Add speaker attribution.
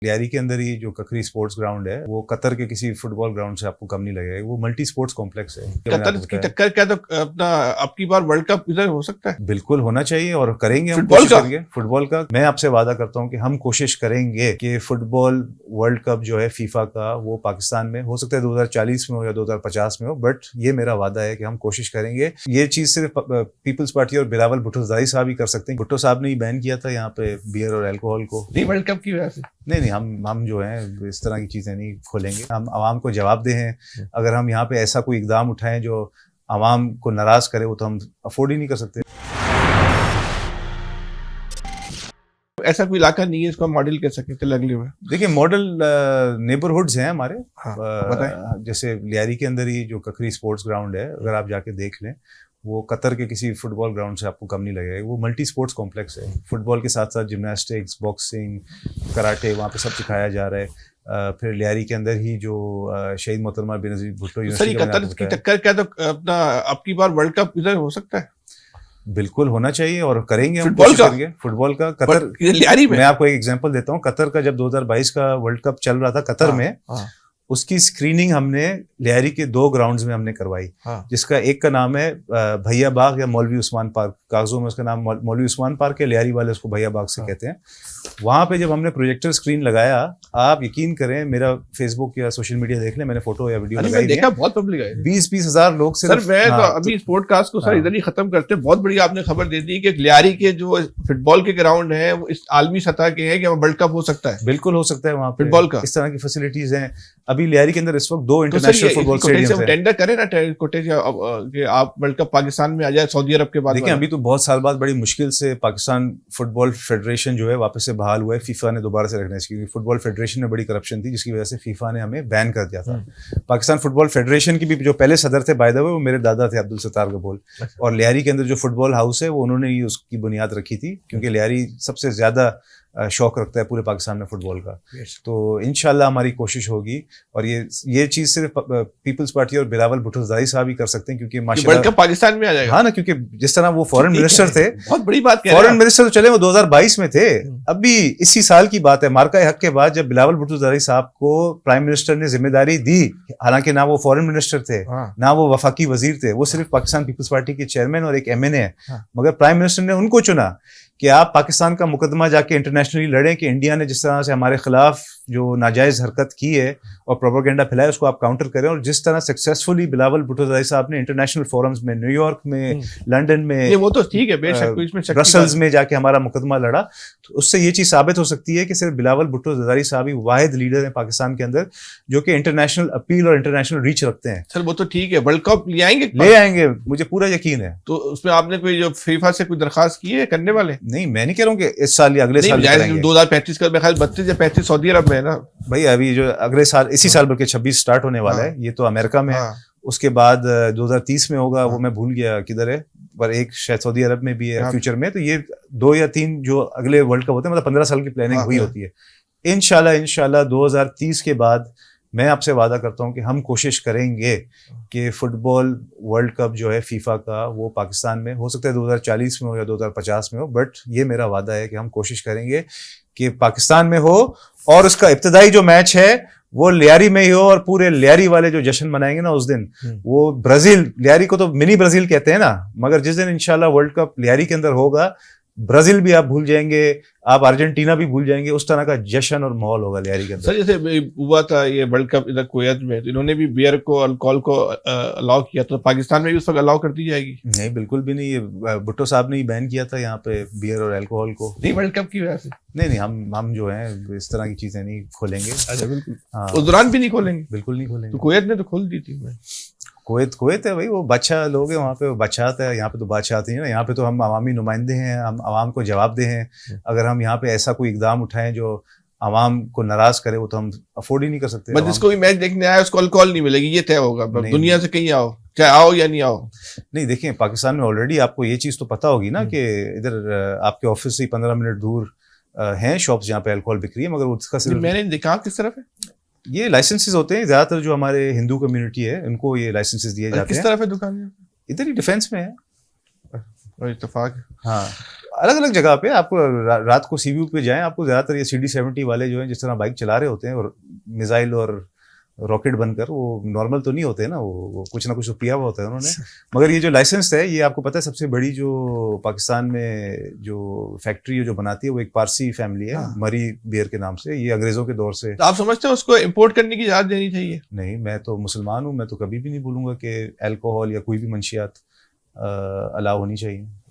Speaker 1: लियारी के अंदर ही जो ककरी स्पोर्ट्स ग्राउंड है वो कतर के किसी फुटबॉल ग्राउंड से आपको कम नहीं लगेगा। वो मल्टी स्पोर्ट्स कॉम्प्लेक्स है।
Speaker 2: कतर की टक्कर क्या तो अपना अब की बार वर्ल्ड कप इधर हो सकता है?
Speaker 1: बिल्कुल होना चाहिए और करेंगे, हम
Speaker 2: फुटबॉल
Speaker 1: कोशिश
Speaker 2: का
Speaker 1: करेंगे फुटबॉल का। मैं आपसे वादा करता हूँ कि हम कोशिश करेंगे कि फुटबॉल वर्ल्ड कप जो है फीफा का वो पाकिस्तान में हो सकता है 2040 में हो या 2050 में हो, बट ये मेरा वादा है कि हम कोशिश करेंगे। ये चीज सिर्फ पीपल्स पार्टी और बिलावल भुट्टो ज़रदारी साहब ही कर सकते हैं। भुट्टो साहब ने ही बैन किया था यहाँ पे बियर और अल्कोहल को,
Speaker 2: नहीं वर्ल्ड कप की वजह से।
Speaker 1: नहीं हम जो है इस तरह की चीजें नहीं खोलेंगे। हम आवाम को जवाबदेह हैं। अगर हम यहाँ पे ऐसा कोई इकदाम उठाएं जो आवाम को नाराज करे, वो तो हम अफोर्ड ही नहीं कर सकते।
Speaker 2: ऐसा कोई इलाका नहीं है इसको मॉडल कह सकें तेलंगाना में?
Speaker 1: देखिए मॉडल नेबरहुड्स हैं हमारे।
Speaker 2: हाँ,
Speaker 1: जैसे लियारी के अंदर ही जो ककरी स्पोर्ट्स ग्राउंड है, अगर आप जाके देख लें, वो कतर के किसी फुटबॉल ग्राउंड से आपको कम नहीं लगेगा। वो मल्टी स्पोर्ट्स कॉम्प्लेक्स है। फुटबॉल के साथ साथ जिम्नास्टिक्स, बॉक्सिंग, कराटे वहाँ पे सब सिखाया जा रहा है। फिर लियारी के अंदर ही जो शहीद मोहतरमा बेनज़ीर भुट्टो यूनिवर्सिटी
Speaker 2: कतर की टक्कर क्या तो अपना अब की बार वर्ल्ड कप इधर हो सकता है?
Speaker 1: बिल्कुल होना चाहिए और करेंगे, हम
Speaker 2: फुटबॉल
Speaker 1: कोशिश
Speaker 2: का
Speaker 1: करेंगे। फुटबॉल का कतर
Speaker 2: लियारी में।
Speaker 1: मैं आपको एक एग्जांपल देता हूँ। कतर का जब 2022 का वर्ल्ड कप चल रहा था कतर में, उसकी स्क्रीनिंग हमने लियारी के 2 ग्राउंड्स में हमने करवाई, जिसका एक का नाम है भैया बाग या मौलवी उस्मान पार्क। कागजों में उसका नाम मौलवी उस्मान पार्क है, लियारी वाले उसको भैया बाग से कहते हैं। वहां पे जब हमने प्रोजेक्टर स्क्रीन लगाया, आप यकीन करें, मेरा फेसबुक या सोशल मीडिया देख लें, मैंने फोटो या वीडियो लगाई
Speaker 2: देखा, बहुत पब्लिक है।
Speaker 1: 20-20 हजार लोग
Speaker 2: सर मैं तो अभी इस पॉडकास्ट को सर इधर ही खत्म करते हैं। बहुत बड़ी आपने खबर दे दी कि लियारी के जो फुटबॉल के ग्राउंड है वो इस आलमी सतह के हैं कि वर्ल्ड कप हो सकता है।
Speaker 1: बिल्कुल हो सकता है, वहाँ पे
Speaker 2: फुटबॉल का
Speaker 1: इस तरह की फैसिलिटीज हैं। अभी लियारी के अंदर इस वक्त 2 इंटरनेशनल फुटबॉल स्टेडियम हैं।
Speaker 2: टेंडर करें ना कोटेज कि आप वर्ल्ड कप पाकिस्तान में आ जाए सऊदी अरब के बाद।
Speaker 1: देखिए अभी तो बहुत साल बाद बड़ी मुश्किल से पाकिस्तान फुटबॉल फेडरेशन जो है वापस से बहाल हुआ है। फीफा ने दोबारा से रखना है, क्योंकि फुटबॉल फेडरेशन में बड़ी करप्शन थी, जिसकी वजह से फीफा ने हमें बैन कर दिया था। पाकिस्तान फुटबॉल फेडरेशन की भी जो पहले सदर थे बाय द वे, वो मेरे दादा थे, अब्दुल सत्तार गबोल। और लियारी के अंदर जो फुटबॉल हाउस है वो उन्होंने ही उसकी बुनियाद रखी थी, क्योंकि लियारी सबसे ज्यादा शौक रखता है पूरे पाकिस्तान में फुटबॉल का। तो इंशाल्लाह हमारी कोशिश होगी, और ये चीज सिर्फ पीपल्स पार्टी और बिलावल भुट्टो ज़रदारी साहब ही कर सकते हैं, क्योंकि माशाल्लाह
Speaker 2: वर्ल्ड कप पाकिस्तान में आ जाएगा।
Speaker 1: हाँ ना, क्योंकि जिस तरह वो फॉरेन मिनिस्टर थे,
Speaker 2: बहुत बड़ी बात,
Speaker 1: फॉरेन मिनिस्टर तो चले वो 2022 में थे, अभी इसी साल की बात है, मार्का हक के बाद, जब बिलावल भुट्टो ज़रदारी साहब को प्राइम मिनिस्टर ने जिम्मेदारी दी। हालांकि ना वो फॉरेन मिनिस्टर थे, ना वो वफाकी वजीर थे, वो सिर्फ पाकिस्तान पीपल्स पार्टी के चेयरमैन और एक MNA है। मगर प्राइम मिनिस्टर ने उनको चुना कि आप पाकिस्तान का मुकदमा जाके इंटरनेशनली लड़ें कि इंडिया ने जिस तरह से हमारे खिलाफ जो नाजायज हरकत की है और प्रोपेगेंडा फैलाया, उसको आप काउंटर करें। और जिस तरह सक्सेसफुली बिलावल भुट्टो ज़रदारी साहब ने इंटरनेशनल फोरम्स में, न्यूयॉर्क में, लंदन में,
Speaker 2: वो तो ठीक है, बेशक इसमें
Speaker 1: ब्रसल्स में जाके हमारा मुकदमा लड़ा, तो उससे ये चीज साबित हो सकती है कि सिर्फ बिलावल भुट्टो ज़रदारी साहब ही वाहिद लीडर हैं पाकिस्तान के अंदर जो कि इंटरनेशनल अपील और इंटरनेशनल रीच रखते हैं।
Speaker 2: सर वो तो ठीक है, वर्ल्ड कप ले आएंगे,
Speaker 1: मुझे पूरा यकीन है।
Speaker 2: तो उसमें आपने कोई जो फीफा से कोई दरखास्त की है करने वाले?
Speaker 1: नहीं, मैं नहीं कह रहा हूँ कि इस साल या अगले साल
Speaker 2: 2035 का, मैं ख्याल 32 या 35 सऊदी अरब में है ना
Speaker 1: भाई। अभी जो अगले साल, इसी साल बल्कि 26 स्टार्ट होने वाला है, ये तो अमेरिका में है। उसके बाद 2030 में होगा, वो मैं भूल गया किधर है, पर एक शायद सऊदी अरब में भी है फ्यूचर में। तो ये 2 या 3 जो अगले वर्ल्ड कप होते हैं, मतलब 15 साल की प्लानिंग हुई होती है। इंशाल्लाह 2030 के बाद मैं आपसे वादा करता हूं कि हम कोशिश करेंगे कि फुटबॉल वर्ल्ड कप जो है फीफा का वो पाकिस्तान में हो सकता है 2040 में हो या 2050 में हो, बट ये मेरा वादा है कि हम कोशिश करेंगे कि पाकिस्तान में हो, और उसका इब्तदाई जो मैच है वो लियारी में ही हो, और पूरे लियारी वाले जो जश्न मनाएंगे ना उस दिन, वो ब्राजील, लियारी को तो मिनी ब्राजील कहते हैं ना, मगर जिस दिन इंशाल्लाह वर्ल्ड कप लियारी के अंदर होगा, ब्राजील भी आप भूल जाएंगे, आप अर्जेंटीना भी भूल जाएंगे, उस तरह का जश्न और माहौल होगा लियारी के अंदर।
Speaker 2: सर जैसे हुआ था ये वर्ल्ड कप इधर कुवैत में, तो इन्होंने भी बियर को, अल्कोहल को अलाउ किया, तो पाकिस्तान में भी उस वक्त अलाउ कर दी जाएगी? नहीं,
Speaker 1: बिल्कुल भी नहीं। ये भुट्टो साहब ने ही बैन किया था यहाँ पे बियर और अल्कोहल को।
Speaker 2: नहीं वर्ल्ड कप की वजह से?
Speaker 1: नहीं, हम जो है इस तरह की चीजें नहीं खोलेंगे।
Speaker 2: अच्छा, बिल्कुल। उस दौरान भी नहीं खोलेंगे?
Speaker 1: बिल्कुल नहीं खोलेंगे।
Speaker 2: तो कुवैत ने तो खोल दी थी।
Speaker 1: कुवैत है भाई, वो बादशाह लोग हैं वहाँ पे, वो बादशाहत है। यहाँ पे तो बादशाहत नहीं है ना, यहाँ पे तो हम अवामी नुमाइंदे हैं, हम आवाम को जवाबदेह हैं। अगर हम यहाँ पे ऐसा कोई इकदाम उठाएं जो आवाम को नाराज करे, वो तो हम अफोर्ड ही नहीं कर सकते।
Speaker 2: बस जिसको भी मैच देखने आया उसको अल्कोहल नहीं मिलेगी, ये तय होगा दुनिया से कहीं आओ, चाहे आओ या नहीं आओ।
Speaker 1: नहीं, देखिए पाकिस्तान में ऑलरेडी आपको ये चीज तो पता होगी ना कि इधर आपके ऑफिस से 15 मिनट दूर हैं शॉप्स जहाँ पे अल्कोहल बिक रही है, मगर उसका सिर्फ
Speaker 2: मैंने देखा किस तरफ है
Speaker 1: ये लाइसेंसेस होते हैं। ज्यादातर जो हमारे हिंदू कम्युनिटी है उनको ये लाइसेंसेस दिए जाते हैं।
Speaker 2: किस तरफ है दुकान?
Speaker 1: इधर ही डिफेंस में है।
Speaker 2: اتفاق.
Speaker 1: ہاں الگ الگ جگہ پہ آپ کو رات کو سی وی پہ جائیں, آپ کو زیادہ تر یہ CD-70 والے جو ہیں جس طرح بائک چلا رہے ہوتے ہیں اور میزائل اور راکٹ بن کر, وہ نارمل تو نہیں ہوتے نا, وہ کچھ نہ کچھ تو پیا ہوا ہوتا ہے انہوں نے. مگر یہ جو لائسنس ہے, یہ آپ کو پتہ ہے سب سے بڑی جو پاکستان میں جو فیکٹری جو بناتی ہے وہ ایک پارسی فیملی ہے, مری بیئر کے نام سے. یہ انگریزوں کے دور سے.
Speaker 2: آپ سمجھتے ہیں اس کو امپورٹ کرنے کی اجازت دینی چاہیے؟
Speaker 1: نہیں, میں تو مسلمان ہوں, میں تو کبھی بھی نہیں بولوں گا کہ الکوہول یا کوئی بھی منشیات الاؤ ہونی چاہیے.